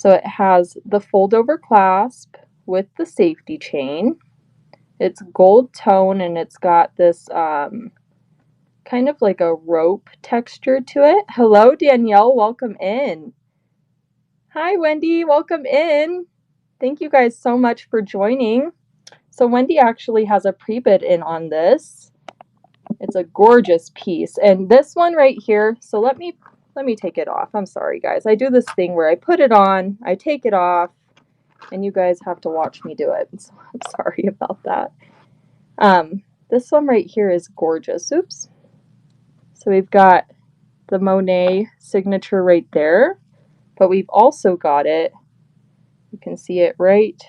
So it has the fold over clasp with the safety chain. It's gold tone and it's got this kind of like a rope texture to it. Hello, Danielle, welcome in. Hi, Wendy, welcome in. Thank you guys so much for joining. So Wendy actually has a pre-bid in on this. It's a gorgeous piece. And this one right here, so let me take it off. I'm sorry, guys. I do this thing where I put it on, I take it off, and you guys have to watch me do it. So I'm sorry about that. This one right here is gorgeous. Oops. So we've got the Monet signature right there, but we've also got it, you can see it right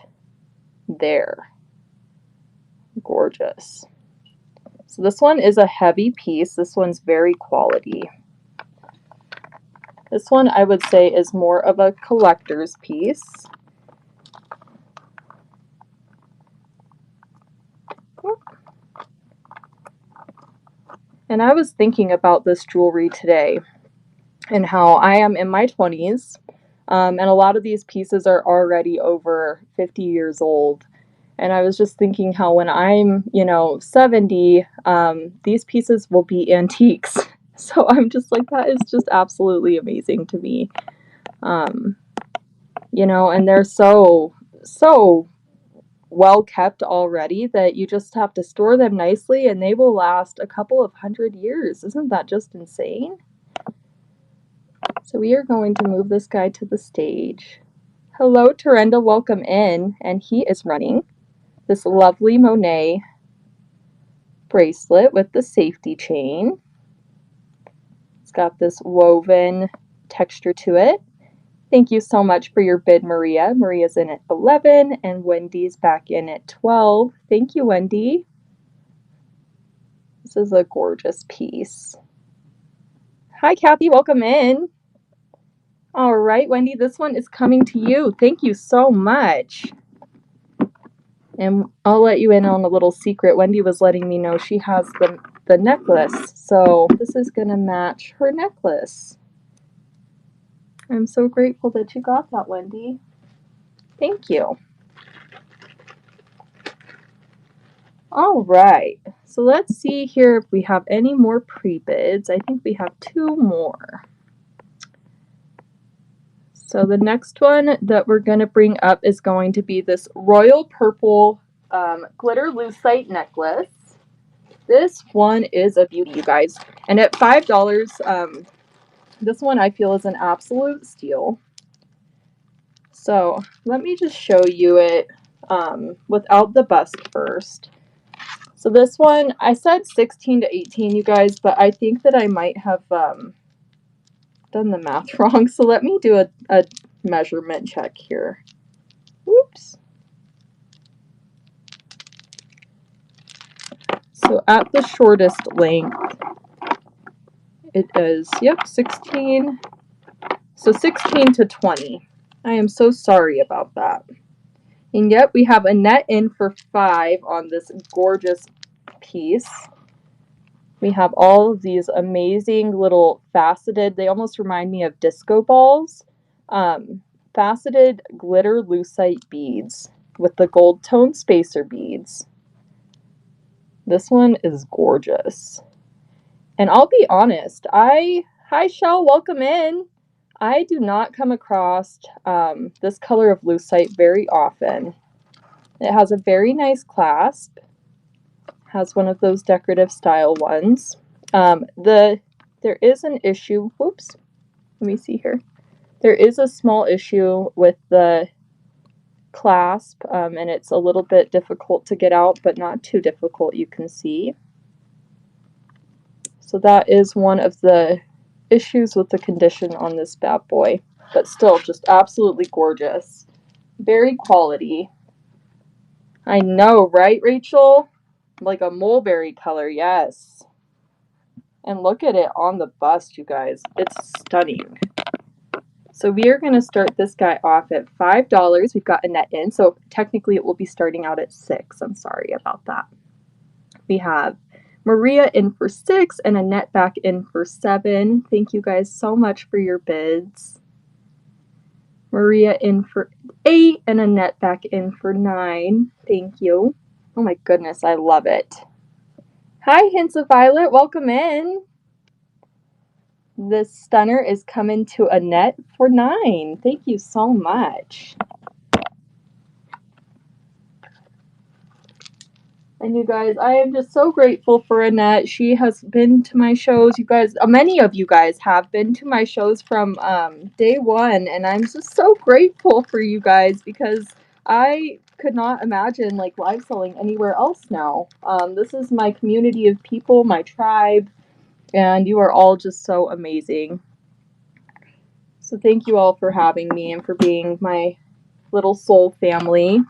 there. Gorgeous. So this one is a heavy piece. This one's very quality. This one I would say is more of a collector's piece. And I was thinking about this jewelry today and how I am in my 20s, and a lot of these pieces are already over 50 years old. And I was just thinking how when I'm, 70, these pieces will be antiques. So I'm just like, that is just absolutely amazing to me. And they're so well kept already that you just have to store them nicely and they will last a couple of 100 years. Isn't that just insane? So we are going to move this guy to the stage. Hello, Terenda, welcome in. And he is running this lovely Monet bracelet with the safety chain. It's got this woven texture to it. Thank you so much for your bid, Maria. Maria's in at 11 and Wendy's back in at 12. Thank you, Wendy. This is a gorgeous piece. Hi, Kathy. Welcome in. All right, Wendy, this one is coming to you. Thank you so much. And I'll let you in on a little secret. Wendy was letting me know she has the necklace. So this is going to match her necklace. I'm so grateful that you got that, Wendy. Thank you. All right. So let's see here if we have any more pre-bids. I think we have 2 more. So the next one that we're going to bring up is going to be this royal purple glitter lucite necklace. This one is a beauty, you guys. And at $5, this one I feel is an absolute steal. So let me just show you it without the bust first. So this one, I said 16 to 18, you guys, but I think that I might have done the math wrong. So let me do a measurement check here. Whoops. So at the shortest length, it is, yep, 16. So 16 to 20. I am so sorry about that. And yet we have a net in for 5 on this gorgeous piece. We have all of these amazing little faceted, they almost remind me of disco balls, faceted glitter lucite beads with the gold tone spacer beads. This one is gorgeous. And I'll be honest, hi Shell, welcome in. I do not come across this color of lucite very often. It has a very nice clasp. Has one of those decorative style ones. There is an issue. Whoops. Let me see here. There is a small issue with the clasp, and it's a little bit difficult to get out, but not too difficult, you can see. So that is one of the issues with the condition on this bad boy, but still just absolutely gorgeous. Very quality. I know, right, Rachel? Like a mulberry color, yes. And look at it on the bust, you guys. It's stunning. So we are going to start this guy off at $5. We've got a net in, so technically it will be starting out at $6. I'm sorry about that. We have Maria in for $6 and Annette back in for $7. Thank you guys so much for your bids. Maria in for 8 and Annette back in for 9. Thank you. Oh my goodness, I love it. Hi, Hints of Violet. Welcome in. This stunner is coming to Annette for 9. Thank you so much. And you guys, I am just so grateful for Annette. She has been to my shows. You guys, many of you guys have been to my shows from day one. And I'm just so grateful for you guys because I could not imagine like live selling anywhere else now. This is my community of people, my tribe, and you are all just so amazing. So thank you all for having me and for being my little soul family.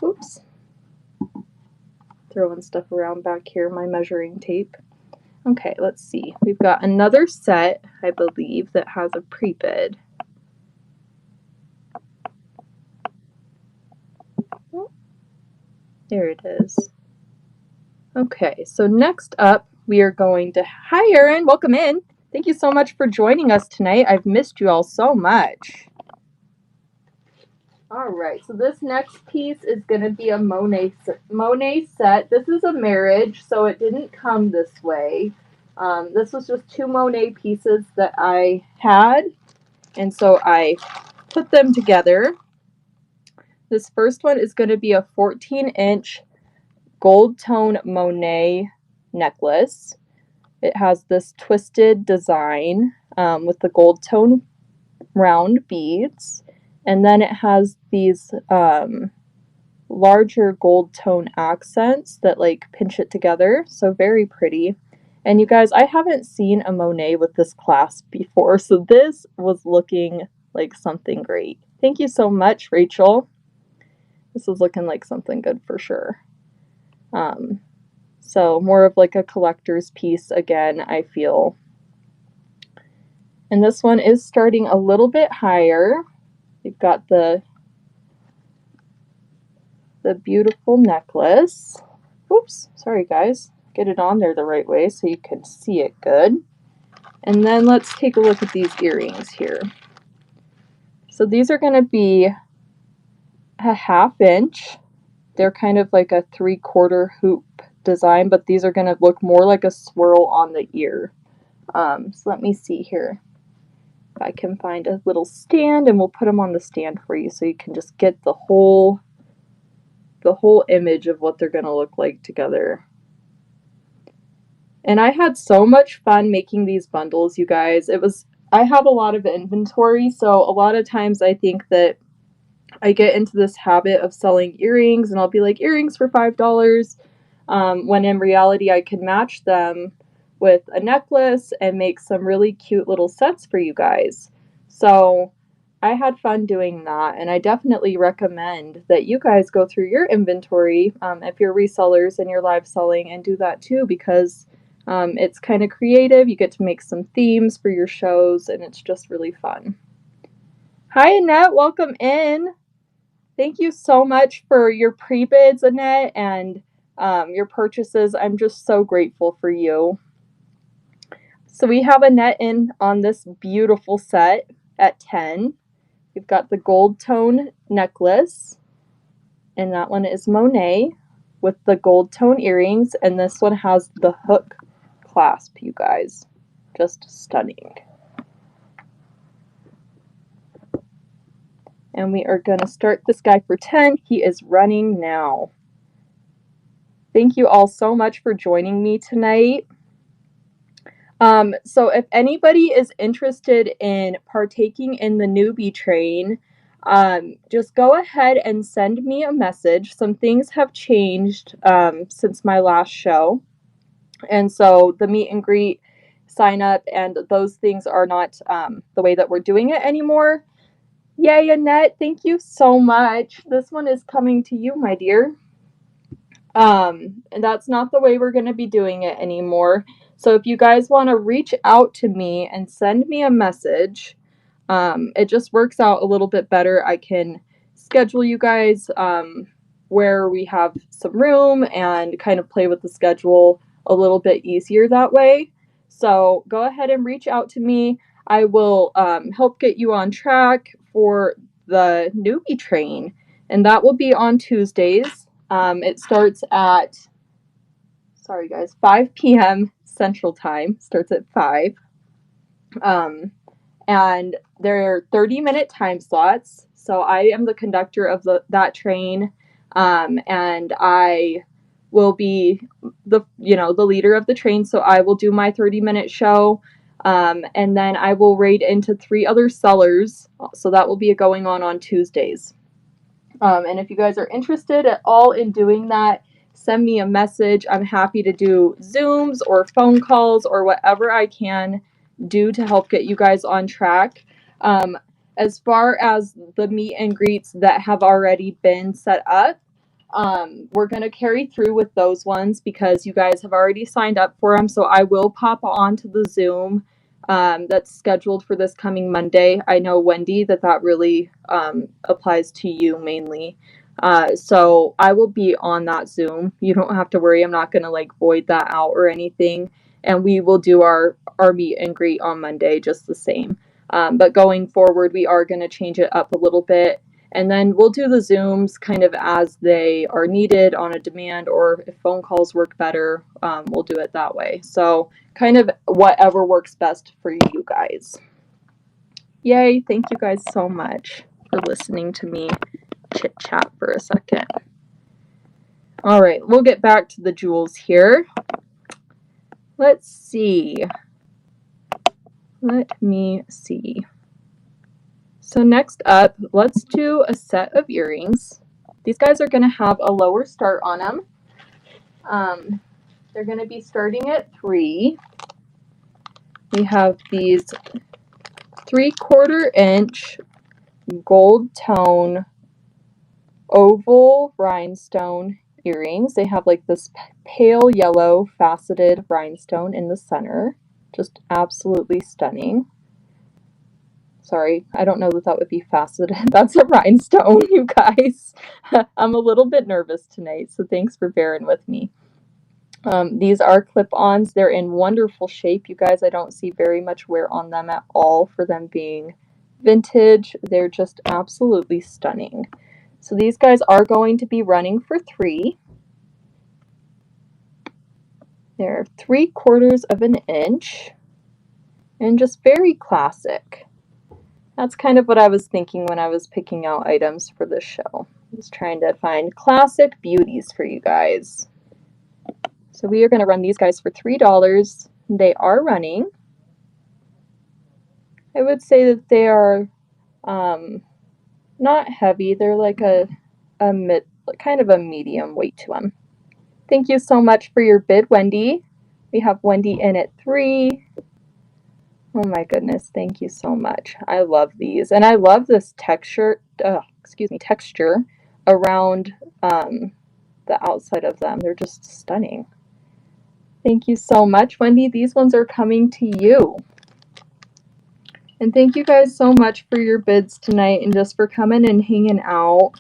Oops. Throwing stuff around back here, my measuring tape. Okay, let's see. We've got another set, I believe, that has a pre-bid. Oh, there it is. Okay, so next up, we are going to... Hi, Erin. Welcome in. Thank you so much for joining us tonight. I've missed you all so much. All right, so this next piece is going to be a Monet set. This is a marriage, so it didn't come this way. This was just 2 Monet pieces that I had, and so I put them together. This first one is going to be a 14-inch gold tone Monet necklace. It has this twisted design with the gold tone round beads. And then it has these larger gold tone accents that like pinch it together. So very pretty. And you guys, I haven't seen a Monet with this clasp before. So this was looking like something great. Thank you so much, Rachel. This is looking like something good for sure. So more of like a collector's piece again, I feel. And this one is starting a little bit higher. We've got the beautiful necklace. Oops, sorry guys. Get it on there the right way so you can see it good. And then let's take a look at these earrings here. So these are going to be a 1/2 inch. They're kind of like a 3/4 hoop design, but these are going to look more like a swirl on the ear. So let me see here. If I can find a little stand, and we'll put them on the stand for you so you can just get the whole image of what they're going to look like together. And I had so much fun making these bundles, you guys. I have a lot of inventory, so a lot of times I think that I get into this habit of selling earrings, and I'll be like, earrings for $5, when in reality I can match them with a necklace and make some really cute little sets for you guys. So I had fun doing that, and I definitely recommend that you guys go through your inventory if you're resellers and you're live selling, and do that too, because it's kind of creative. You get to make some themes for your shows, and it's just really fun. Hi, Annette. Welcome in. Thank you so much for your pre-bids, Annette, and your purchases. I'm just so grateful for you. So we have Annette in on this beautiful set at 10. We've got the gold tone necklace, and that one is Monet with the gold tone earrings, and this one has the hook clasp, you guys. Just stunning. And we are going to start this guy for 10. He is running now. Thank you all so much for joining me tonight. So if anybody is interested in partaking in the newbie train, just go ahead and send me a message. Some things have changed since my last show. And so the meet and greet, sign up, and those things are not the way that we're doing it anymore. Yay, Annette, thank you so much. This one is coming to you, my dear. And that's not the way we're going to be doing it anymore. So if you guys want to reach out to me and send me a message, it just works out a little bit better. I can schedule you guys where we have some room and kind of play with the schedule a little bit easier that way. So go ahead and reach out to me. I will help get you on track for the newbie train, and that will be on Tuesdays. It starts at, sorry guys, 5 p.m. Central Time. Starts at 5. And they're 30-minute time slots. So I am the conductor of that train, and I will be the leader of the train. So I will do my 30-minute show, and then I will raid into 3 other sellers. So that will be going on Tuesdays. And if you guys are interested at all in doing that, send me a message. I'm happy to do Zooms or phone calls or whatever I can do to help get you guys on track. As far as the meet and greets that have already been set up, we're going to carry through with those ones because you guys have already signed up for them. So I will pop onto the Zoom that's scheduled for this coming Monday. I know, Wendy, that really applies to you mainly. So I will be on that Zoom. You don't have to worry. I'm not going to like void that out or anything. And we will do our meet and greet on Monday just the same. But going forward, we are going to change it up a little bit. And then we'll do the Zooms kind of as they are needed on a demand, or if phone calls work better, we'll do it that way. So kind of whatever works best for you guys. Yay, thank you guys so much for listening to me chit chat for a second. All right, we'll get back to the jewels here. Let's see. Let me see. So next up, let's do a set of earrings. These guys are going to have a lower start on them. They're going to be starting at 3. We have these 3/4 inch gold tone oval rhinestone earrings. They have like this pale yellow faceted rhinestone in the center. Just absolutely stunning. Sorry, I don't know that would be faceted. That's a rhinestone, you guys. I'm a little bit nervous tonight, so thanks for bearing with me. These are clip-ons. They're in wonderful shape, you guys. I don't see very much wear on them at all for them being vintage. They're just absolutely stunning. So these guys are going to be running for 3. They're 3/4 of an inch and just very classic. That's kind of what I was thinking when I was picking out items for this show. I was trying to find classic beauties for you guys. So we are going to run these guys for $3. They are running. I would say that they are not heavy. They're like a mid, kind of a medium weight to them. Thank you so much for your bid, Wendy. We have Wendy in at 3. Oh my goodness, thank you so much. I love these, and I love this texture around the outside of them. They're just stunning. Thank you so much, Wendy. These ones are coming to you. And thank you guys so much for your bids tonight and just for coming and hanging out.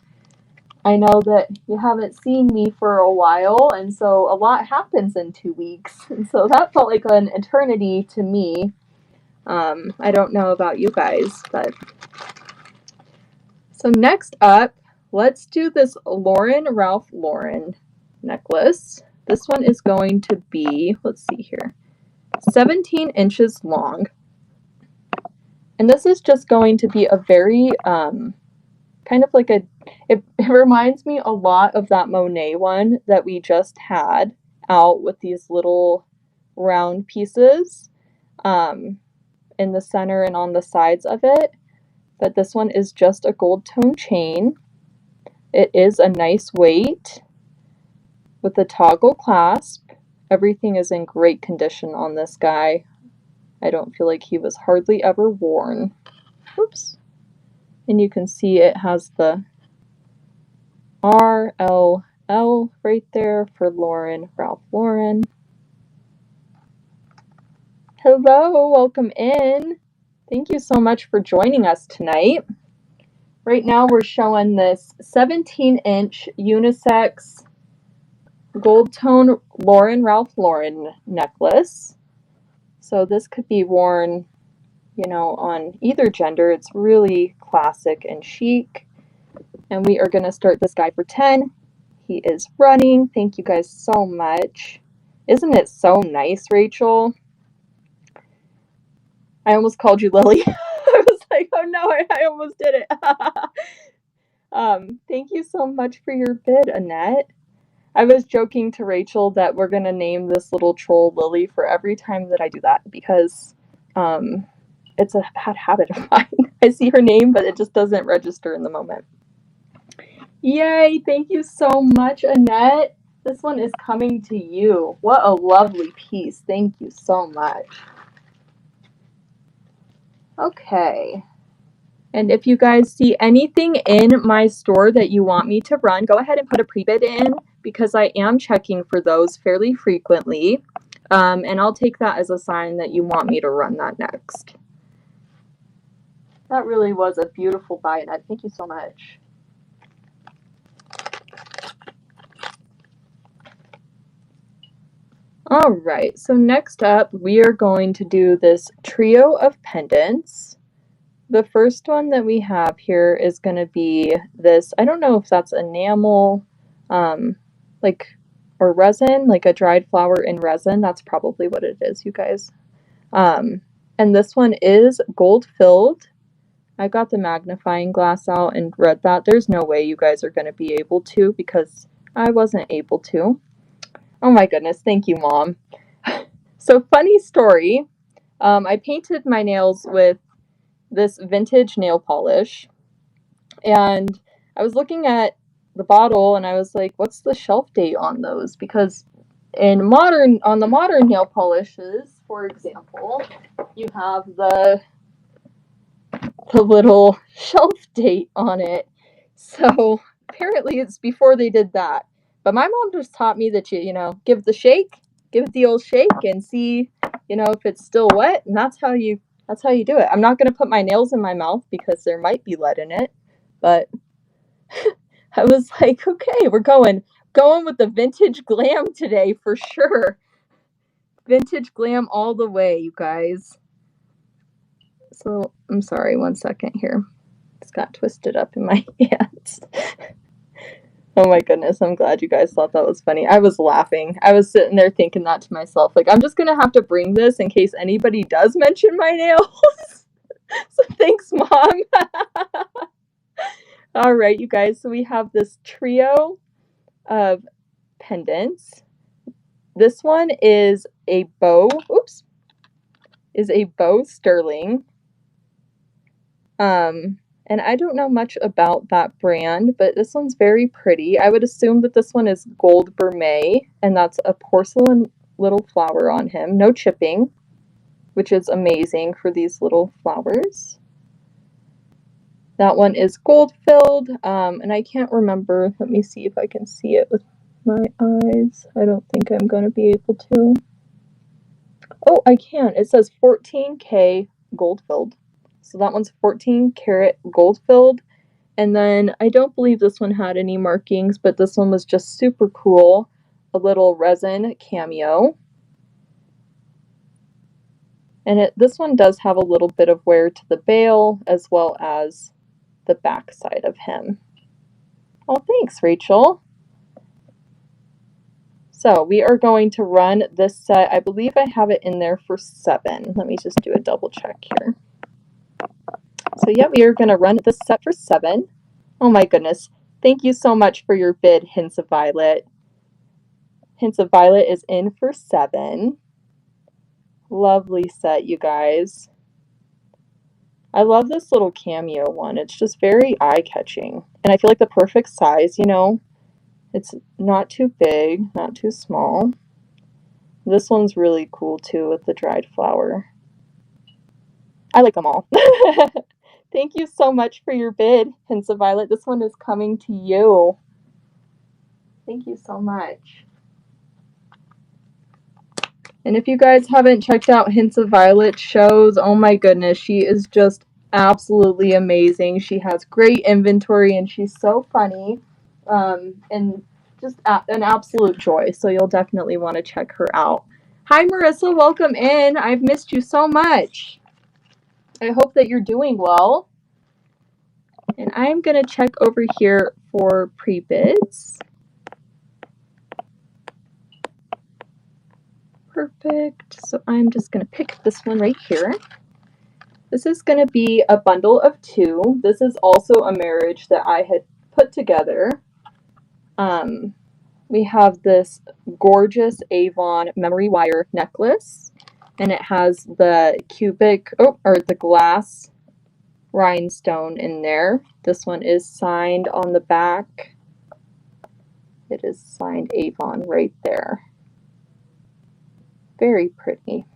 I know that you haven't seen me for a while, and so a lot happens in 2 weeks. And so that felt like an eternity to me. I don't know about you guys, but... So next up, let's do this Ralph Lauren necklace. This one is going to be, let's see here, 17 inches long. And this is just going to be a very, kind of like it reminds me a lot of that Monet one that we just had out with these little round pieces in the center and on the sides of it. But this one is just a gold tone chain. It is a nice weight with a toggle clasp. Everything is in great condition on this guy. I don't feel like he was hardly ever worn. Oops. And you can see it has the RLL right there for Ralph Lauren. Hello, welcome in. Thank you so much for joining us tonight. Right now we're showing this 17-inch unisex gold tone Ralph Lauren necklace. So this could be worn you know, on either gender. It's really classic and chic. And we are going to start this guy for 10. He is running. Thank you guys so much. Isn't it so nice, Rachel? I almost called you Lily. I was like, oh no, I almost did it. Thank you so much for your bid, Annette. I was joking to Rachel that we're going to name this little troll Lily for every time that I do that because it's a bad habit of mine. I see her name, but it just doesn't register in the moment. Yay! Thank you so much, Annette. This one is coming to you. What a lovely piece. Thank you so much. Okay. And if you guys see anything in my store that you want me to run, go ahead and put a pre-bid in because I am checking for those fairly frequently. And I'll take that as a sign that you want me to run that next. That really was a beautiful buy, Annette. Thank you so much. All right, so next up, we are going to do this trio of pendants. The first one that we have here is going to be this, I don't know if that's enamel, or resin, like a dried flower in resin. That's probably what it is, you guys. And this one is gold filled. I got the magnifying glass out and read that. There's no way you guys are going to be able to because I wasn't able to. Oh my goodness, thank you, Mom. So funny story, I painted my nails with this vintage nail polish, and I was looking at the bottle and I was like, what's the shelf date on those? Because on the modern nail polishes, for example, you have the little shelf date on it. So apparently it's before they did that. But my mom just taught me that you give it the old shake and see, if it's still wet, and that's how you do it. I'm not going to put my nails in my mouth because there might be lead in it, but I was like, okay, we're going with the vintage glam today for sure. Vintage glam all the way, you guys. So I'm sorry, 1 second here. It's got twisted up in my hands. Oh my goodness, I'm glad you guys thought that was funny. I was laughing. I was sitting there thinking that to myself, like, I'm just going to have to bring this in case anybody does mention my nails. So thanks, Mom. All right, you guys, so we have this trio of pendants. This one is a bow sterling. And I don't know much about that brand, but this one's very pretty. I would assume that this one is gold vermeil, and that's a porcelain little flower on him. No chipping, which is amazing for these little flowers. That one is gold filled, and I can't remember. Let me see if I can see it with my eyes. I don't think I'm going to be able to. Oh, I can. It says 14K gold filled. So that one's 14 karat gold filled. And then I don't believe this one had any markings, but this one was just super cool. A little resin cameo. And this one does have a little bit of wear to the bail as well as the back side of him. Oh, thanks, Rachel. So we are going to run this set. I believe I have it in there for 7. Let me just do a double check here. So yeah, we are going to run this set for 7. Oh my goodness. Thank you so much for your bid, Hints of Violet. Hints of Violet is in for 7. Lovely set, you guys. I love this little cameo one. It's just very eye-catching. And I feel like the perfect size, It's not too big, not too small. This one's really cool too with the dried flower. I like them all. Thank you so much for your bid, Hints of Violet. This one is coming to you. Thank you so much. And if you guys haven't checked out Hints of Violet's shows, oh my goodness, she is just absolutely amazing. She has great inventory and she's so funny. And just an absolute joy. So you'll definitely want to check her out. Hi, Marissa. Welcome in. I've missed you so much. I hope that you're doing well. And I'm going to check over here for pre-bids. Perfect. So I'm just going to pick this one right here. This is going to be a bundle of 2. This is also a marriage that I had put together. We have this gorgeous Avon memory wire necklace, and it has the the glass rhinestone in there. This one is signed on the back. It is signed Avon right there. Very pretty.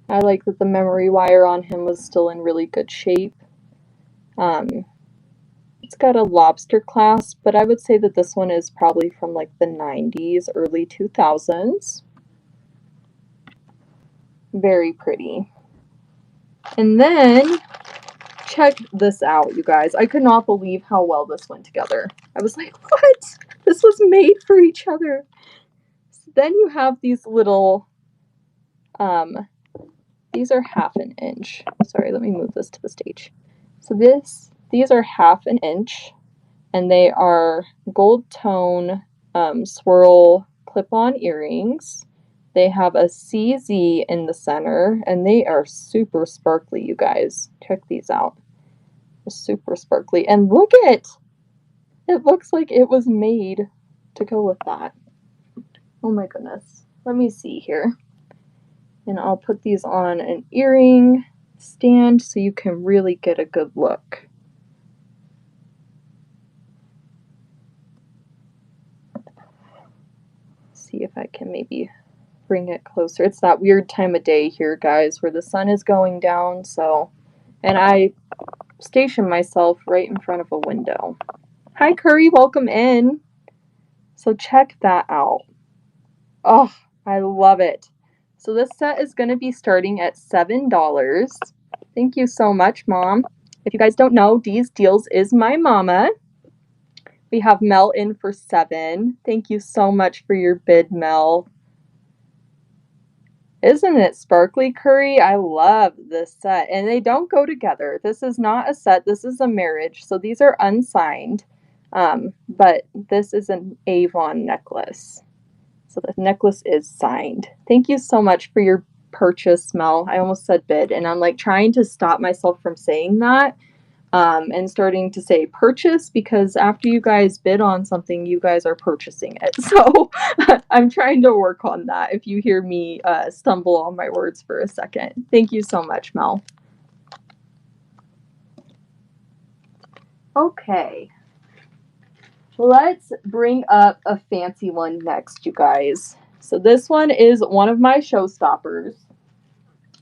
I like that the memory wire on him was still in really good shape. It's got a lobster clasp, but I would say that this one is probably from like the 90s, early 2000s. Very pretty. And then check this out, you guys. I could not believe how well this went together. I was like, what? This was made for each other. So then you have these little, these are 1/2 inch. Sorry, let me move this to the stage. So these are 1/2 inch, and they are gold tone swirl clip-on earrings. They have a CZ in the center, and they are super sparkly, you guys. Check these out. They're super sparkly. And look at it! It looks like it was made to go with that. Oh my goodness. Let me see here. And I'll put these on an earring stand so you can really get a good look. See if I can maybe bring it closer. It's that weird time of day here, guys, where the sun is going down, and I station myself right in front of a window. Hi Curry, welcome in. So check that out. Oh, I love it. So this set is going to be starting at $7. Thank you so much, Mom. If you guys don't know, Dee's Deals is my mama. We have Mel in for $7. Thank you so much for your bid, Mel. Isn't it sparkly, Curry? I love this set. And they don't go together. This is not a set. This is a marriage. So these are unsigned. But this is an Avon necklace. So the necklace is signed. Thank you so much for your purchase, Mel. I almost said bid. And I'm like trying to stop myself from saying that. And starting to say purchase, because after you guys bid on something, you guys are purchasing it. So I'm trying to work on that if you hear me stumble on my words for a second. Thank you so much, Mel. Okay. Let's bring up a fancy one next, you guys. So this one is one of my showstoppers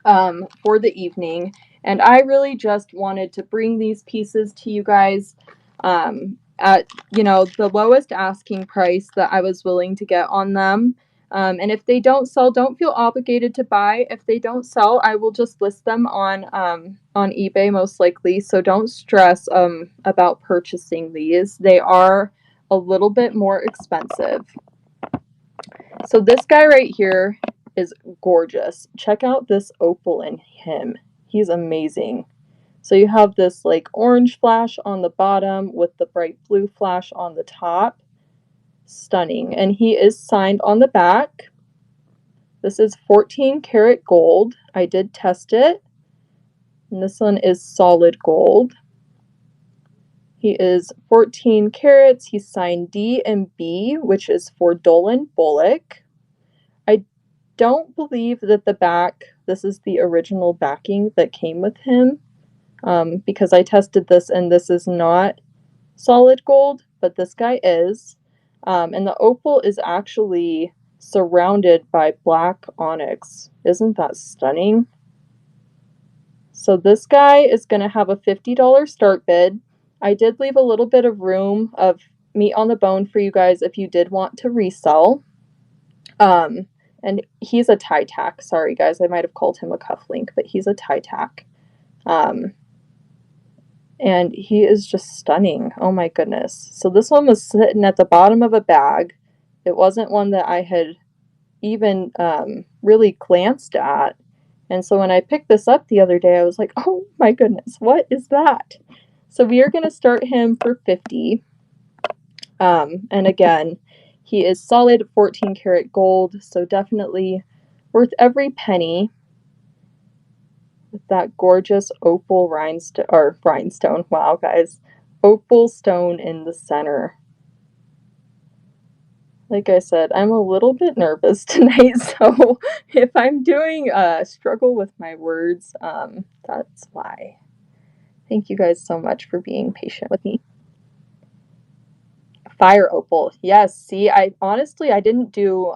for the evening. And I really just wanted to bring these pieces to you guys at, the lowest asking price that I was willing to get on them. And if they don't sell, don't feel obligated to buy. If they don't sell, I will just list them on eBay most likely. So don't stress about purchasing these. They are a little bit more expensive. So this guy right here is gorgeous. Check out this opal in him. He's amazing. So you have this like orange flash on the bottom with the bright blue flash on the top. Stunning. And he is signed on the back. This is 14 karat gold. I did test it. And this one is solid gold. He is 14 carats. He's signed D and B, which is for Dolan Bullock. I don't believe that the back, this is the original backing that came with him, because I tested this and this is not solid gold, but this guy is. And the opal is actually surrounded by black onyx. Isn't that stunning? So this guy is going to have a $50 start bid. I did leave a little bit of room of meat on the bone for you guys if you did want to resell. And he's a tie tack. Sorry, guys. I might have called him a cufflink, but he's a tie tack. And he is just stunning. Oh, my goodness. So this one was sitting at the bottom of a bag. It wasn't one that I had even really glanced at. And so when I picked this up the other day, I was like, oh my goodness, what is that? So we are going to start him for 50. And again, he is solid 14 karat gold, so definitely worth every penny. With that gorgeous opal rhinestone. Wow, guys. Opal stone in the center. Like I said, I'm a little bit nervous tonight, so if I'm doing a struggle with my words, that's why. Thank you guys so much for being patient with me. Fire opal. Yes, see, I honestly didn't do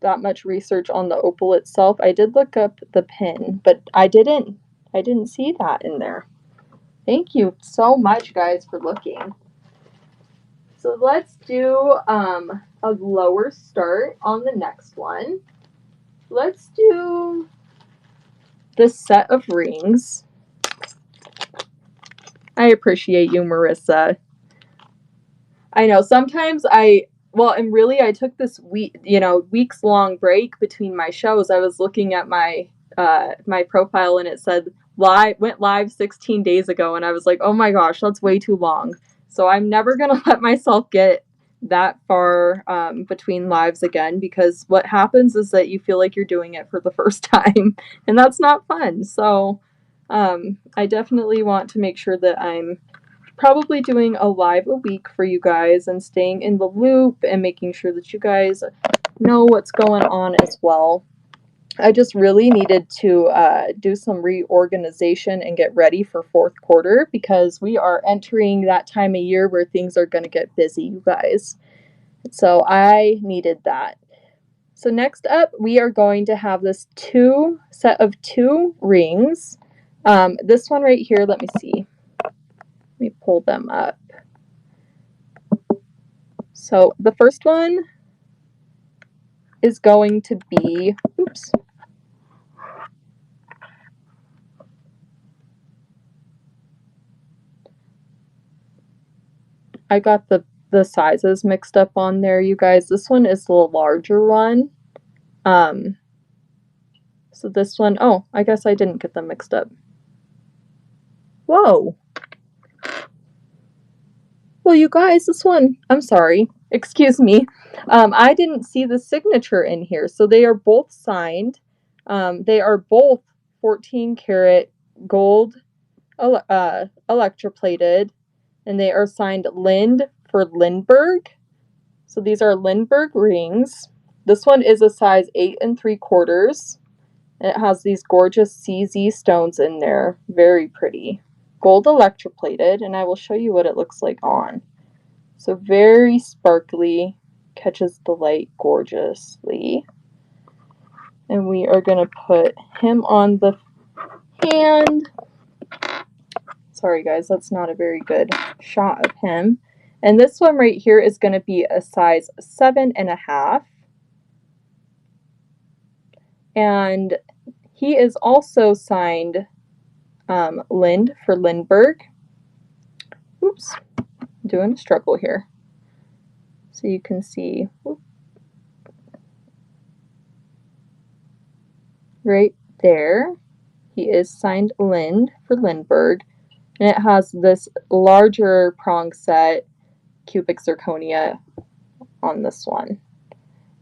that much research on the opal itself. I did look up the pin, but I didn't see that in there. Thank you so much, guys, for looking. So let's do a lower start on the next one. Let's do this set of rings. I appreciate you, Marissa. I know sometimes and really I took this weeks long break between my shows. I was looking at my my profile and it said went live 16 days ago, and I was like, oh my gosh, that's way too long. So I'm never gonna let myself get that far between lives again, because what happens is that you feel like you're doing it for the first time, and that's not fun. So I definitely want to make sure that I'm probably doing a live a week for you guys and staying in the loop and making sure that you guys know what's going on as well. I just really needed to do some reorganization and get ready for fourth quarter, because we are entering that time of year where things are going to get busy, you guys. So I needed that. So next up, we are going to have this set of two rings. This one right here, let me see. Let me pull them up. So the first one is going to be, oops. I got the sizes mixed up on there, you guys. This one is the larger one. So this one, oh, I guess I didn't get them mixed up. Whoa. Well, you guys, this one, I'm sorry, excuse me. I didn't see the signature in here. So they are both signed. They are both 14 karat gold electroplated, and they are signed Lind for Lindberg. So these are Lindberg rings. This one is a size 8 3/4. And it has these gorgeous CZ stones in there. Very pretty. Gold electroplated, and I will show you what it looks like on. So very sparkly, catches the light gorgeously. And we are going to put him on the hand. Sorry guys, that's not a very good shot of him. And this one right here is going to be a size 7 1/2. And he is also signed Lind for Lindberg. Oops, I'm doing a struggle here. So you can see right there, he is signed Lind for Lindberg. And it has this larger prong set cubic zirconia on this one.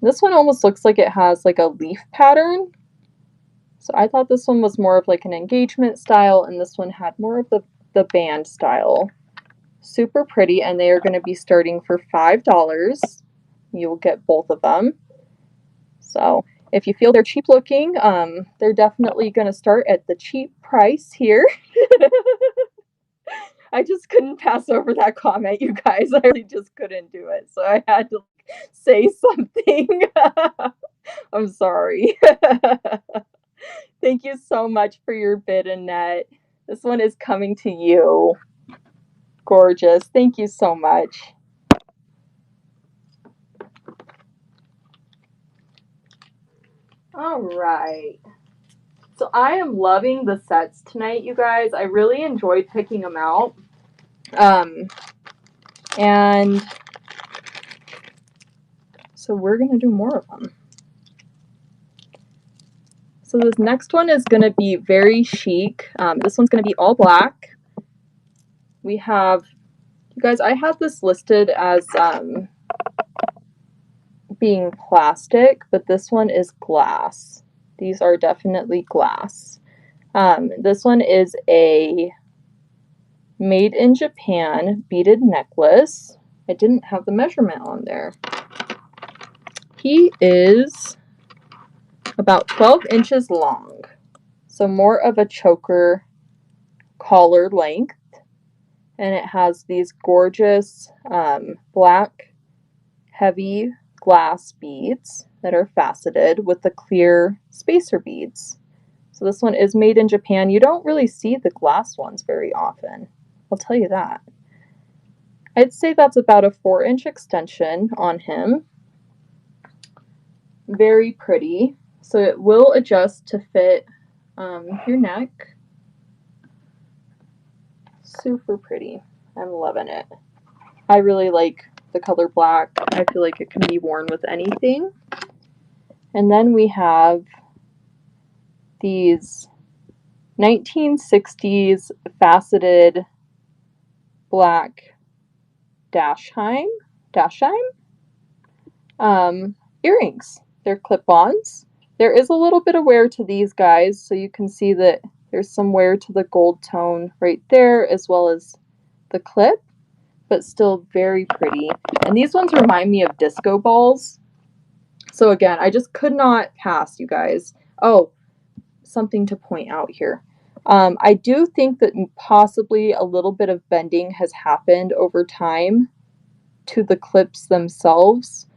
This one almost looks like it has like a leaf pattern. So I thought this one was more of like an engagement style, and this one had more of the band style. Super pretty, and they are going to be starting for $5. You will get both of them. So if you feel they're cheap looking, they're definitely going to start at the cheap price here. I just couldn't pass over that comment, you guys. I really just couldn't do it. So I had to say something. I'm sorry. Thank you so much for your bid, Annette. This one is coming to you. Gorgeous. Thank you so much. All right. So I am loving the sets tonight, you guys. I really enjoyed picking them out. And so we're going to do more of them. So this next one is going to be very chic. This one's going to be all black. We have, you guys, I have this listed as being plastic, but this one is glass. These are definitely glass. This one is a made in Japan beaded necklace. I didn't have the measurement on there. He is about 12 inches long, so more of a choker collar length, and it has these gorgeous black heavy glass beads that are faceted with the clear spacer beads. So this one is made in Japan. You don't really see the glass ones very often, I'll tell you that. I'd say that's about a 4-inch extension on him. Very pretty. So it will adjust to fit your neck. Super pretty. I'm loving it. I really like the color black. I feel like it can be worn with anything. And then we have these 1960s faceted black Dashheim earrings. They're clip-ons. There is a little bit of wear to these guys, so you can see that there's some wear to the gold tone right there, as well as the clip, but still very pretty. And these ones remind me of disco balls. So again, I just could not pass, you guys. Oh, something to point out here. I do think that possibly a little bit of bending has happened over time to the clips themselves.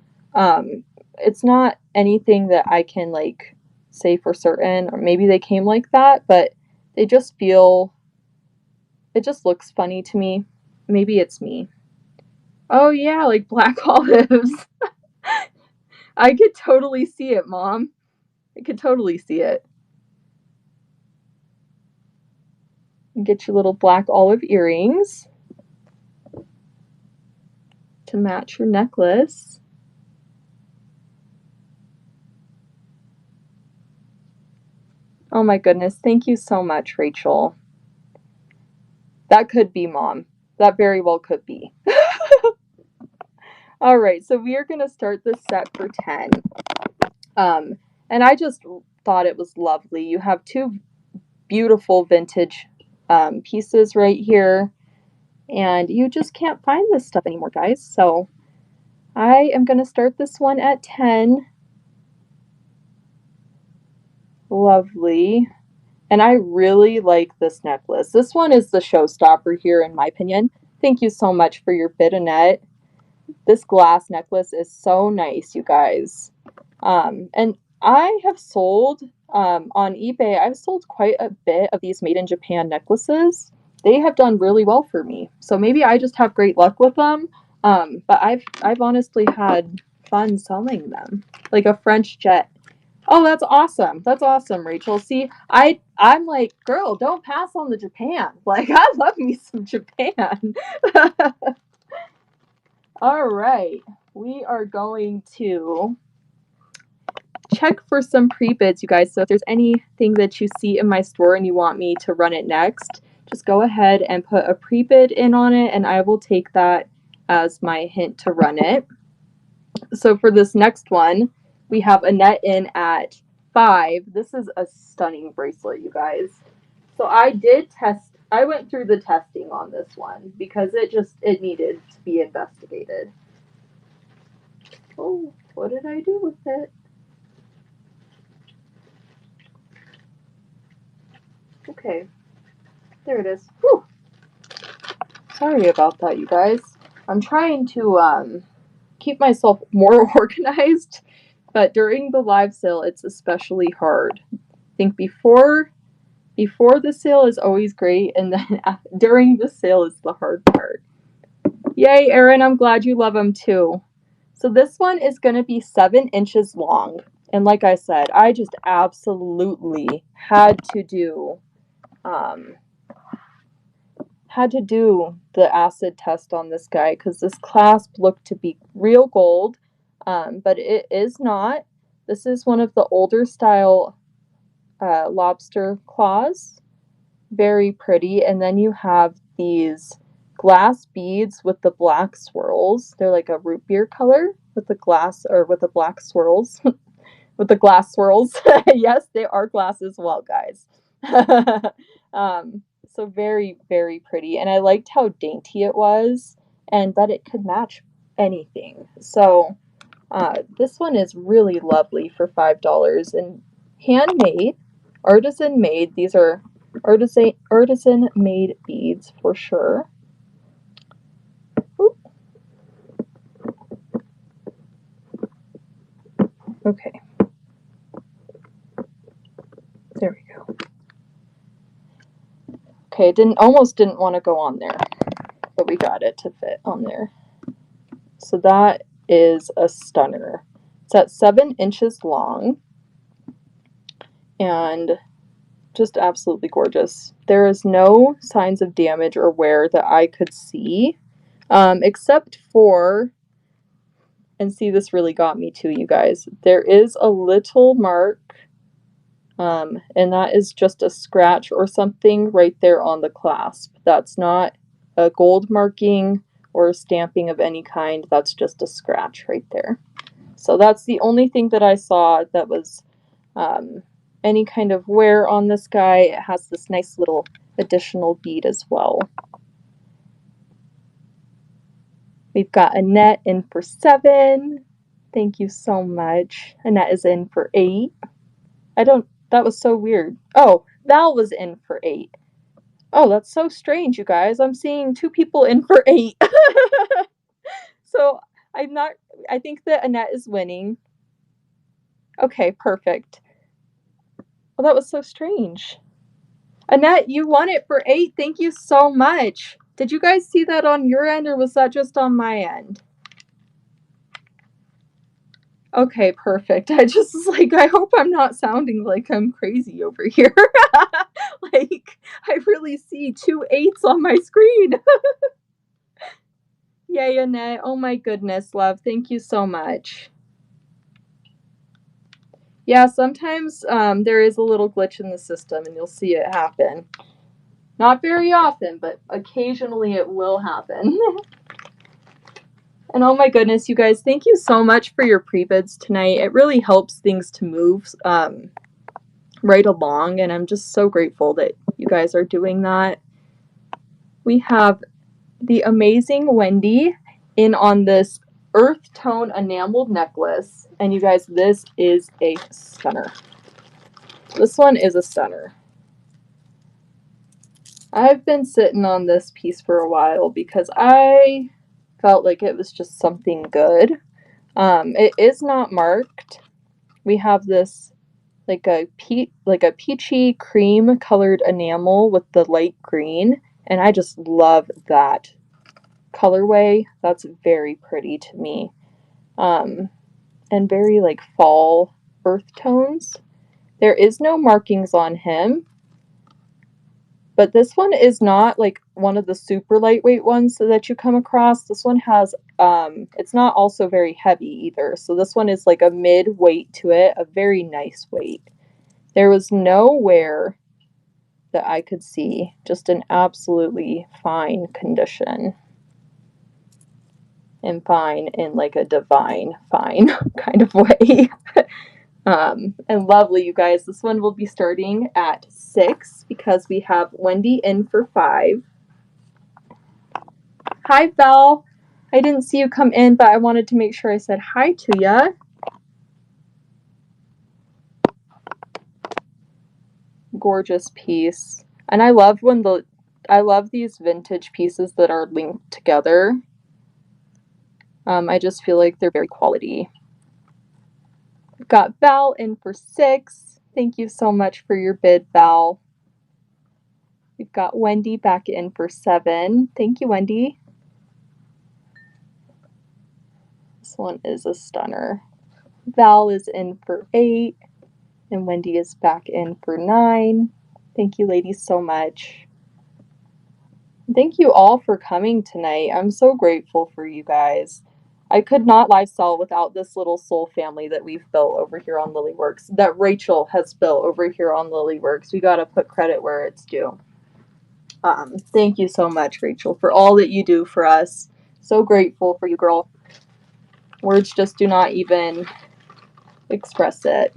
It's not anything that I can like say for certain, or maybe they came like that, but they just feel, it just looks funny to me. Maybe it's me. Oh yeah, like black olives. I could totally see it, Mom. I could totally see it. Get your little black olive earrings to match your necklace. Oh my goodness, thank you so much, Rachel. That could be Mom. That very well could be. All right, so we are going to start this set for 10. And I just thought it was lovely. You have two beautiful vintage pieces right here, and you just can't find this stuff anymore, guys. So I am going to start this one at 10. Lovely. And I really like this necklace. This one is the showstopper here, in my opinion. Thank you so much for your bid, Annette. This glass necklace is so nice, you guys. And I have sold on eBay, I've sold quite a bit of these made in Japan necklaces. They have done really well for me. So maybe I just have great luck with them. But I've honestly had fun selling them. Like a French jet. Oh, that's awesome. That's awesome, Rachel. See, I'm like, girl, don't pass on the Japan. Like, I love me some Japan. All right. We are going to check for some pre-bids, you guys. So if there's anything that you see in my store and you want me to run it next, just go ahead and put a pre-bid in on it, and I will take that as my hint to run it. So for this next one, we have Annette in at 5. This is a stunning bracelet, you guys. So I went through the testing on this one because it needed to be investigated. Oh, what did I do with it? Okay, there it is. Whew. Sorry about that, you guys. I'm trying to keep myself more organized, but during the live sale, it's especially hard. I think before the sale is always great, and then during the sale is the hard part. Yay, Erin, I'm glad you love them too. So this one is going to be 7 inches long. And like I said, I just absolutely had to do the acid test on this guy because this clasp looked to be real gold, but it is not. This is one of the older style lobster claws. Very pretty. And then you have these glass beads with the black swirls. They're like a root beer color with the glass or with the black swirls. With the glass swirls. Yes, they are glass as well, guys. So very, very pretty. And I liked how dainty it was and that it could match anything. So this one is really lovely for $5 and handmade, artisan made. These are artisan made beads for sure. Oop. Okay. There we go. Okay, almost didn't want to go on there, but we got it to fit on there. So that is a stunner. It's at 7 inches long and just absolutely gorgeous. There is no signs of damage or wear that I could see, except for, and see, this really got me too, you guys. There is a little mark, and that is just a scratch or something right there on the clasp. That's not a gold marking or stamping of any kind. That's just a scratch right there. So that's the only thing that I saw that was any kind of wear on this guy. It has this nice little additional bead as well. We've got Annette in for 7. Thank you so much. Annette is in for 8. That was so weird. Oh, Val was in for 8. Oh, that's so strange, you guys. I'm seeing 2 people in for 8. So I think that Annette is winning. Okay, perfect. Well, that was so strange. Annette, you won it for 8. Thank you so much. Did you guys see that on your end, or was that just on my end? Okay, perfect. I just was like, I hope I'm not sounding like I'm crazy over here. Like, I really see 2 8s on my screen. Yay, Annette. Oh my goodness, love. Thank you so much. Yeah, sometimes there is a little glitch in the system and you'll see it happen. Not very often, but occasionally it will happen. And oh my goodness, you guys, thank you so much for your pre-bids tonight. It really helps things to move right along, and I'm just so grateful that you guys are doing that. We have the amazing Wendy in on this earth tone enameled necklace, and you guys, this is a stunner. This one is a stunner. I've been sitting on this piece for a while because I felt like it was just something good. It is not marked. We have this like a peachy cream colored enamel with the light green, and I just love that colorway. That's very pretty to me. And very like fall earth tones. There is no markings on him. But this one is not like one of the super lightweight ones that you come across. This one has, it's not also very heavy either. So this one is like a mid weight to it, a very nice weight. There was no wear that I could see, just an absolutely fine condition. And fine in like a divine fine kind of way. And lovely, you guys. This one will be starting at 6 because we have Wendy in for 5. Hi, Val. I didn't see you come in, but I wanted to make sure I said hi to ya. Gorgeous piece. And I love these vintage pieces that are linked together. I just feel like they're very quality. We've got Val in for 6. Thank you so much for your bid, Val. We've got Wendy back in for 7. Thank you, Wendy. This one is a stunner. Val is in for 8, and Wendy is back in for 9. Thank you, ladies, so much. Thank you all for coming tonight. I'm so grateful for you guys. I could not live sell without this little soul family that we've built over here on Lilyworks, that Rachel has built over here on Lilyworks. We got to put credit where it's due. Thank you so much, Rachel, for all that you do for us. So grateful for you, girl. Words just do not even express it.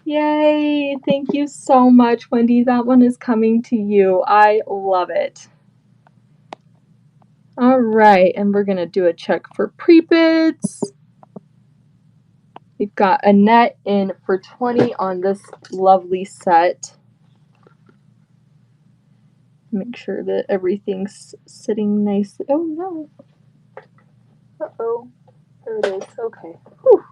Yay! Thank you so much, Wendy. That one is coming to you. I love it. All right, and we're going to do a check for pre-bids. We've got Annette in for 20 on this lovely set. Make sure that everything's sitting nicely. Oh, no. Uh-oh. There it is. Okay. Whew.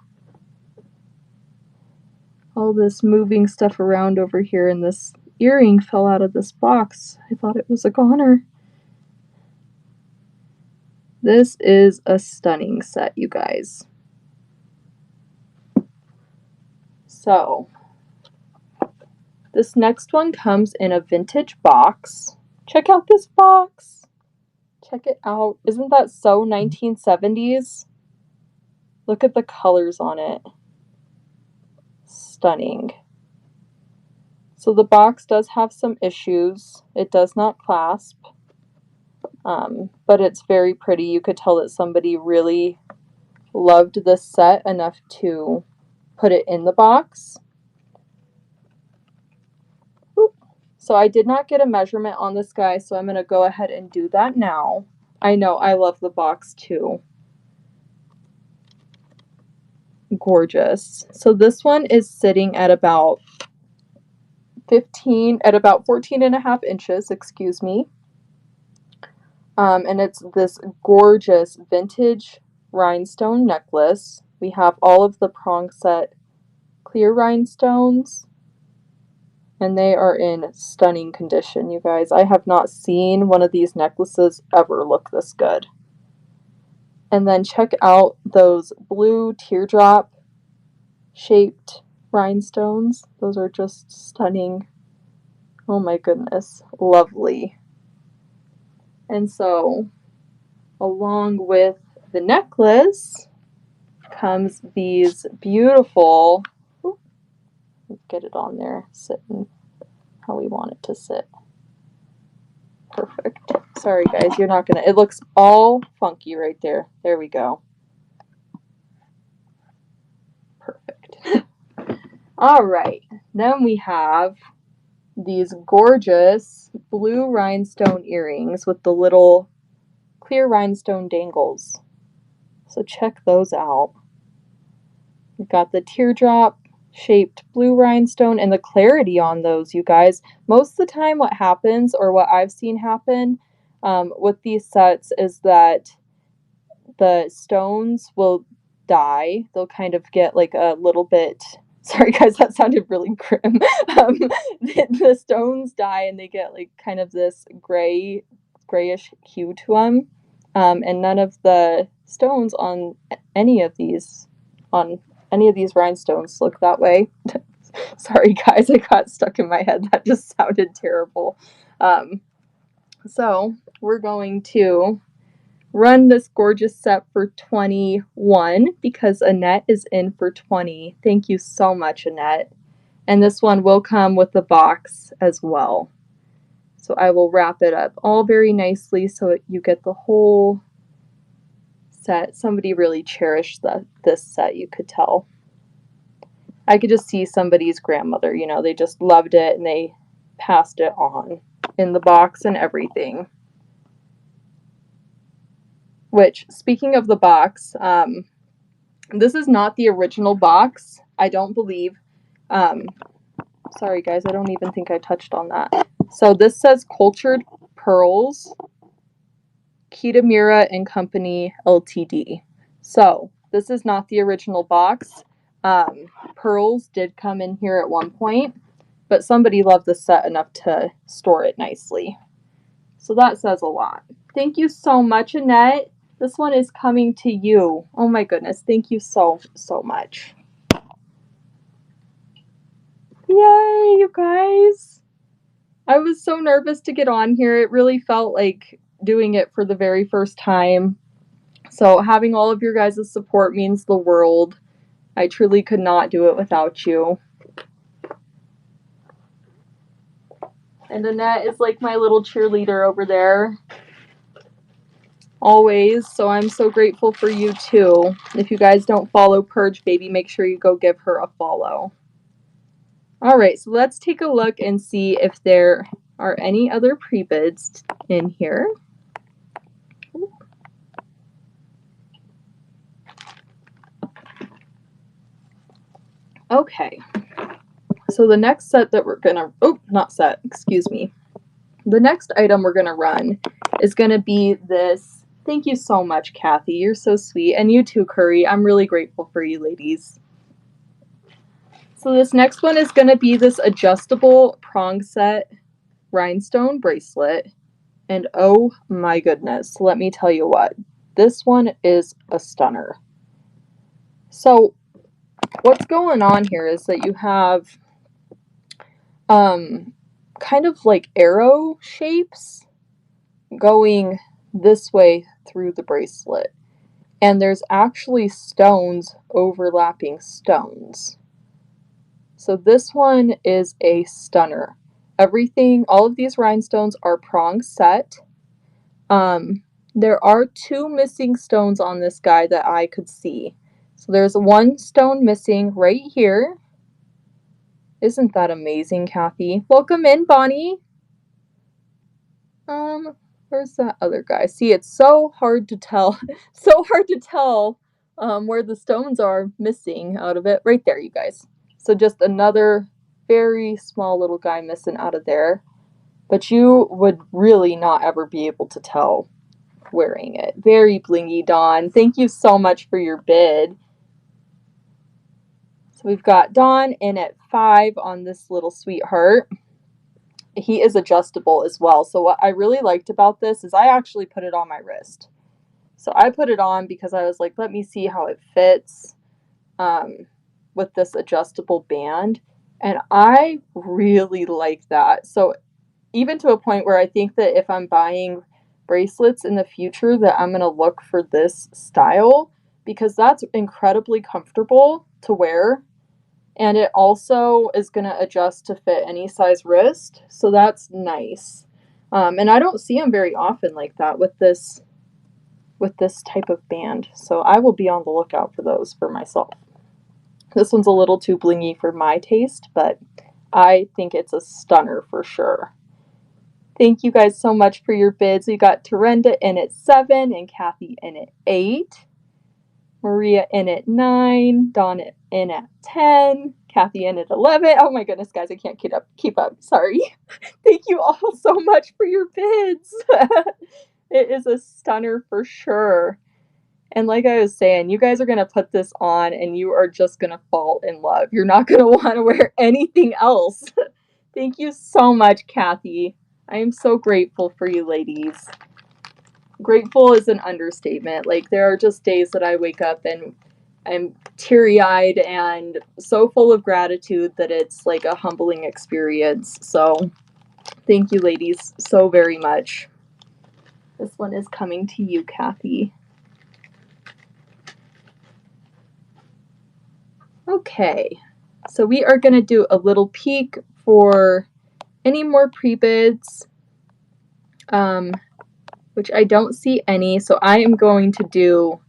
All this moving stuff around over here, and this earring fell out of this box. I thought it was a goner. This is a stunning set, you guys. So, this next one comes in a vintage box. Check out this box. Check it out. Isn't that so 1970s? Look at the colors on it. Stunning. So the box does have some issues. It does not clasp. But it's very pretty. You could tell that somebody really loved this set enough to put it in the box. Oop. So I did not get a measurement on this guy, so I'm going to go ahead and do that now. I know, I love the box too. Gorgeous. So this one is sitting at about 14 and a half inches, excuse me. And it's this gorgeous vintage rhinestone necklace. We have all of the prong set clear rhinestones, and they are in stunning condition, you guys. I have not seen one of these necklaces ever look this good. And then check out those blue teardrop shaped rhinestones. Those are just stunning. Oh my goodness, lovely. And so, along with the necklace comes these beautiful, get it on there, sitting how we want it to sit. Perfect. Sorry guys, you're not gonna, it looks all funky right there. There we go. Perfect. All right, then we have these gorgeous blue rhinestone earrings with the little clear rhinestone dangles. So check those out. We've got the teardrop shaped blue rhinestone, and the clarity on those, you guys. Most of the time what happens, or what I've seen happen with these sets, is that the stones will die. They'll kind of get like a little bit, sorry guys, that sounded really grim. The stones die and they get like kind of this grayish hue to them. And none of the stones on any of these rhinestones look that way. Sorry guys, I got stuck in my head. That just sounded terrible. So we're going to run this gorgeous set for 21 because Annette is in for 20. Thank you so much, Annette. And this one will come with the box as well. So I will wrap it up all very nicely so you get the whole set. Somebody really cherished this set, you could tell. I could just see somebody's grandmother, you know, they just loved it and they passed it on in the box and everything. Which, speaking of the box, this is not the original box, I don't believe. Sorry guys, I don't even think I touched on that. So this says Cultured Pearls, Kitamura and Company Ltd. So this is not the original box. Pearls did come in here at one point, but somebody loved the set enough to store it nicely. So that says a lot. Thank you so much, Annette. This one is coming to you. Oh my goodness. Thank you so much. Yay, you guys. I was so nervous to get on here. It really felt like doing it for the very first time. So having all of your guys' support means the world. I truly could not do it without you. And Annette is like my little cheerleader over there. Always. So I'm so grateful for you too. If you guys don't follow Purge Baby, make sure you go give her a follow. Alright, so let's take a look and see if there are any other pre-bids in here. Okay, so the next set that we're gonna, the next item we're gonna run is gonna be this. Thank you so much, Kathy. You're so sweet. And you too, Curry. I'm really grateful for you ladies. So this next one is gonna be this adjustable prong set rhinestone bracelet. And oh my goodness, let me tell you what. This one is a stunner. So what's going on here is that you have kind of like arrow shapes going this way through the bracelet. And there's actually stones overlapping stones. So this one is a stunner. Everything, all of these rhinestones are prong set. There are 2 missing stones on this guy that I could see. So there's 1 stone missing right here. Isn't that amazing, Kathy? Welcome in, Bonnie. Where's that other guy? See, it's so hard to tell. Where the stones are missing out of it. Right there, you guys. So just another very small little guy missing out of there. But you would really not ever be able to tell wearing it. Very blingy, Dawn. Thank you so much for your bid. So we've got Dawn in at 5 on this little sweetheart. He is adjustable as well. So what I really liked about this is I actually put it on my wrist. So I put it on because I was like, let me see how it fits with this adjustable band. And I really like that. So even to a point where I think that if I'm buying bracelets in the future that I'm going to look for this style, because that's incredibly comfortable to wear. And it also is going to adjust to fit any size wrist. So that's nice. And I don't see them very often like that with this type of band. So I will be on the lookout for those for myself. This one's a little too blingy for my taste, but I think it's a stunner for sure. Thank you guys so much for your bids. We got Terenda in at 7 and Kathy in at 8. Maria in at 9, Dawn in at 10, Kathy in at 11. Oh my goodness, guys, I can't keep up. Sorry. Thank you all so much for your bids. It is a stunner for sure. And like I was saying, you guys are going to put this on and you are just going to fall in love. You're not going to want to wear anything else. Thank you so much, Kathy. I am so grateful for you ladies. Grateful is an understatement. Like, there are just days that I wake up and I'm teary-eyed and so full of gratitude that it's like a humbling experience. So thank you ladies so very much. This one is coming to you, Kathy. Okay, so we are going to do a little peek for any more pre-bids, which I don't see any. So I am going to do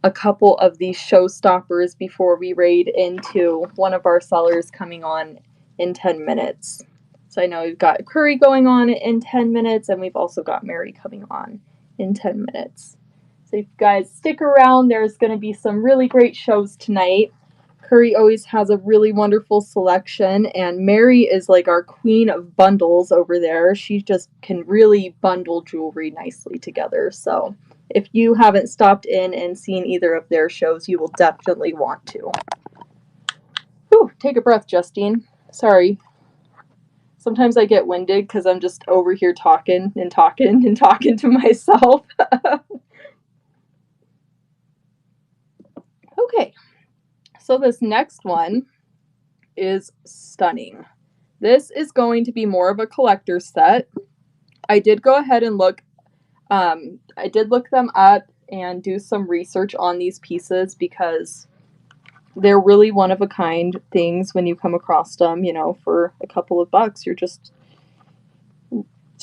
a couple of these showstoppers before we raid into one of our sellers coming on in 10 minutes. So I know we've got Curry going on in 10 minutes, and we've also got Mary coming on in 10 minutes. So if you guys stick around, there's going to be some really great shows tonight. Curry always has a really wonderful selection, and Mary is like our queen of bundles over there. She just can really bundle jewelry nicely together. So if you haven't stopped in and seen either of their shows, you will definitely want to. Whew, take a breath, Justine. Sorry. Sometimes I get winded because I'm just over here talking to myself. Okay, so this next one is stunning. This is going to be more of a collector set. I did go ahead and look I did look them up and do some research on these pieces because they're really one of a kind things when you come across them, you know, for a couple of bucks. It's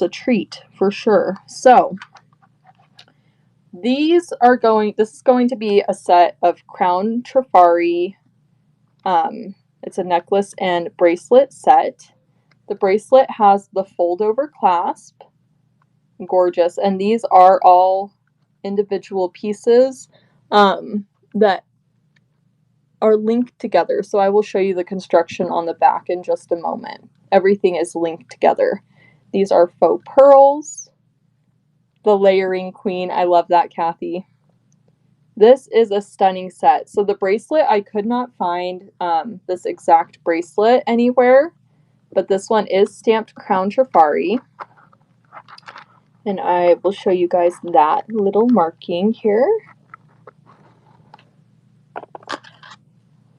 a treat for sure. So this is going to be a set of Crown Trifari. It's a necklace and bracelet set. The bracelet has the fold over clasp. Gorgeous. And these are all individual pieces that are linked together. So I will show you the construction on the back in just a moment. Everything is linked together. These are faux pearls. The layering queen. I love that, Kathy. This is a stunning set. So the bracelet, I could not find this exact bracelet anywhere, but this one is stamped Crown Trifari. And I will show you guys that little marking here.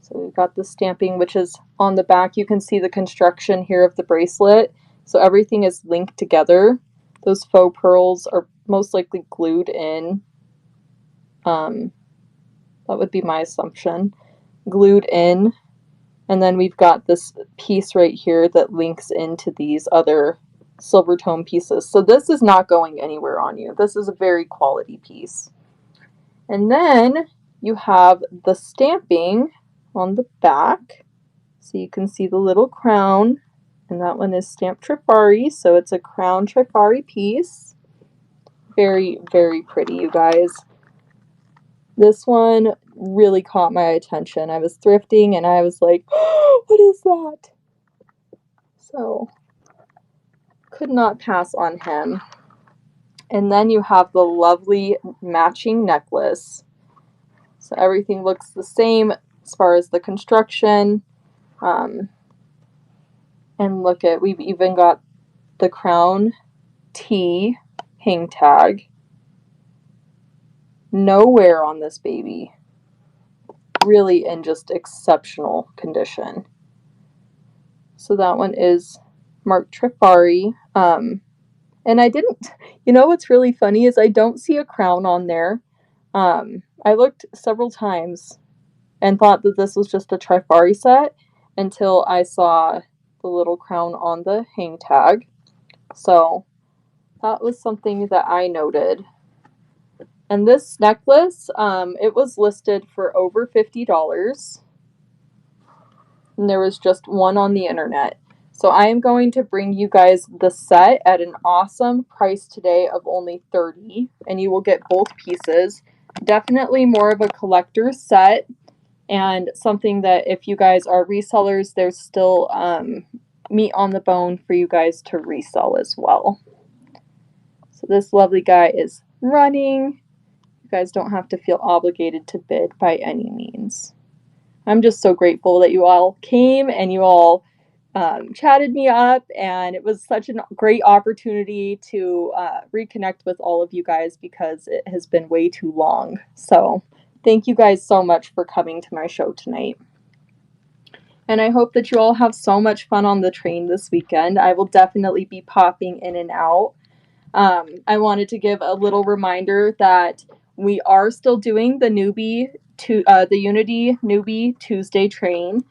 So we've got the stamping, which is on the back. You can see the construction here of the bracelet. So everything is linked together. Those faux pearls are most likely glued in. That would be my assumption. Glued in. And then we've got this piece right here that links into these other silver tone pieces. So this is not going anywhere on you. This is a very quality piece. And then you have the stamping on the back. So you can see the little crown, and that one is stamped Trifari, so it's a Crown Trifari piece. Very, very pretty, you guys. This one really caught my attention. I was thrifting and I was like, oh, what is that? So, could not pass on him. And then you have the lovely matching necklace. So everything looks the same as far as the construction. And look at, we've even got the Crown T hang tag. No wear on this baby. Really in just exceptional condition. So that one is marked Trifari. And I didn't, you know what's really funny is I don't see a crown on there. I looked several times and thought that this was just a Trifari set until I saw the little crown on the hang tag. So that was something that I noted. And this necklace, it was listed for over $50. And there was just one on the internet. So I am going to bring you guys the set at an awesome price today of only $30. And you will get both pieces. Definitely more of a collector's set. And something that if you guys are resellers, there's still meat on the bone for you guys to resell as well. So this lovely guy is running. You guys don't have to feel obligated to bid by any means. I'm just so grateful that you all came and you all chatted me up, and it was such a great opportunity to reconnect with all of you guys because it has been way too long. So thank you guys so much for coming to my show tonight. And I hope that you all have so much fun on the train this weekend. I will definitely be popping in and out. I wanted to give a little reminder that we are still doing the Unity Newbie Tuesday train.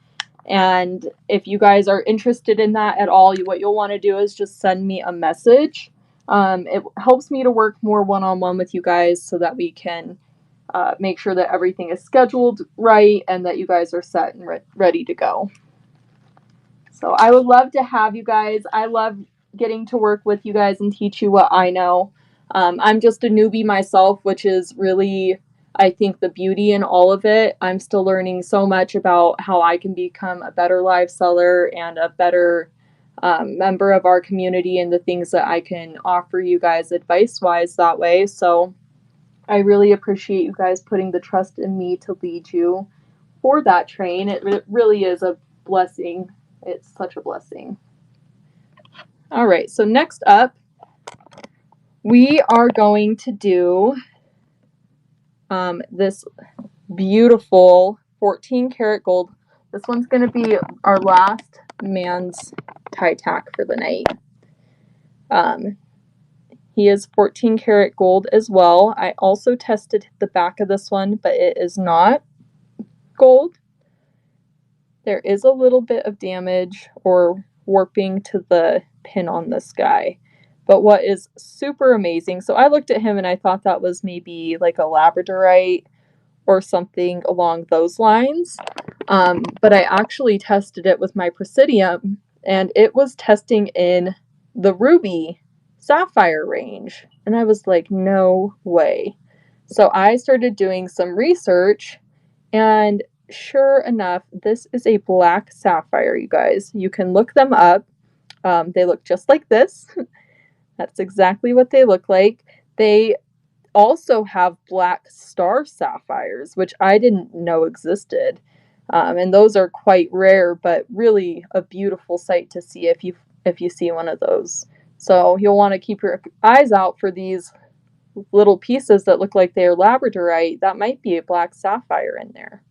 And if you guys are interested in that at all, what you'll want to do is just send me a message. It helps me to work more one-on-one with you guys so that we can make sure that everything is scheduled right and that you guys are set and ready to go. So I would love to have you guys. I love getting to work with you guys and teach you what I know. I'm just a newbie myself, which is really, I think, the beauty in all of it. I'm still learning so much about how I can become a better live seller and a better member of our community and the things that I can offer you guys advice-wise that way. So I really appreciate you guys putting the trust in me to lead you for that train. It really is a blessing. It's such a blessing. All right, so next up, we are going to do this beautiful 14 karat gold. This one's going to be our last man's tie tack for the night. He is 14 karat gold as well. I also tested the back of this one, but it is not gold. There is a little bit of damage or warping to the pin on this guy. But what is super amazing, so I looked at him and I thought that was maybe like a labradorite or something along those lines. But I actually tested it with my Presidium, and it was testing in the ruby sapphire range. And I was like, no way. So I started doing some research, and sure enough, this is a black sapphire, you guys. You can look them up. They look just like this. That's exactly what they look like. They also have black star sapphires, which I didn't know existed. And those are quite rare, but really a beautiful sight to see if you see one of those. So you'll want to keep your eyes out for these little pieces that look like they're labradorite. That might be a black sapphire in there.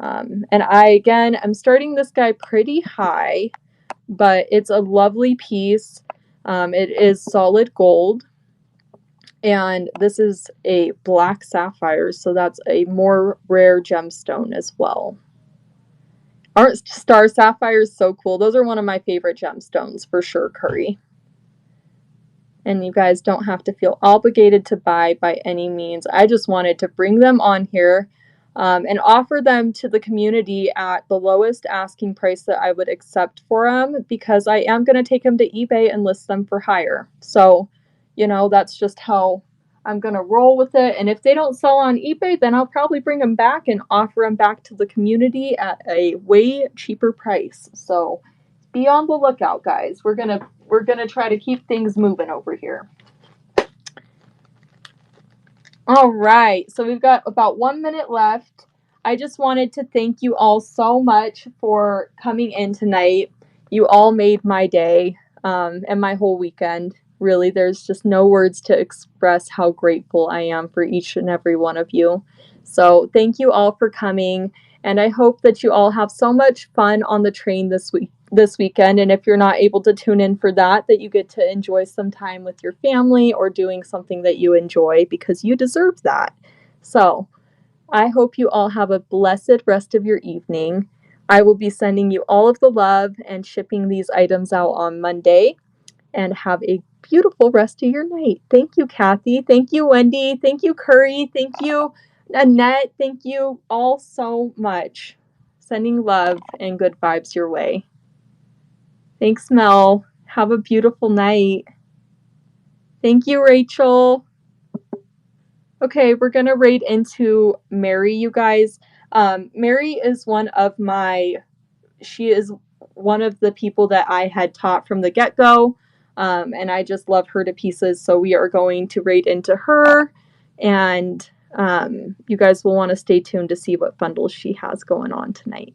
And I'm starting this guy pretty high, but it's a lovely piece. It is solid gold. And this is a black sapphire, so that's a more rare gemstone as well. Aren't star sapphires so cool? Those are one of my favorite gemstones for sure, Curry. And you guys don't have to feel obligated to buy by any means. I just wanted to bring them on here and offer them to the community at the lowest asking price that I would accept for them, because I am going to take them to eBay and list them for hire. So, you know, that's just how I'm going to roll with it. And if they don't sell on eBay, then I'll probably bring them back and offer them back to the community at a way cheaper price. So be on the lookout, guys. We're gonna try to keep things moving over here. All right, so we've got about 1 minute left. I just wanted to thank you all so much for coming in tonight. You all made my day and my whole weekend. Really, there's just no words to express how grateful I am for each and every one of you. So thank you all for coming, and I hope that you all have so much fun on the train this weekend. And if you're not able to tune in for that you get to enjoy some time with your family or doing something that you enjoy, because you deserve that. So I hope you all have a blessed rest of your evening. I will be sending you all of the love and shipping these items out on Monday. And have a beautiful rest of your night. Thank you, Kathy. Thank you, Wendy. Thank you, Curry. Thank you, Annette. Thank you all so much. Sending love and good vibes your way. Thanks, Mel. Have a beautiful night. Thank you, Rachel. Okay, we're going to raid into Mary, you guys. Mary is she is one of the people that I had taught from the get-go. And I just love her to pieces. So we are going to raid into her, and you guys will want to stay tuned to see what bundles she has going on tonight.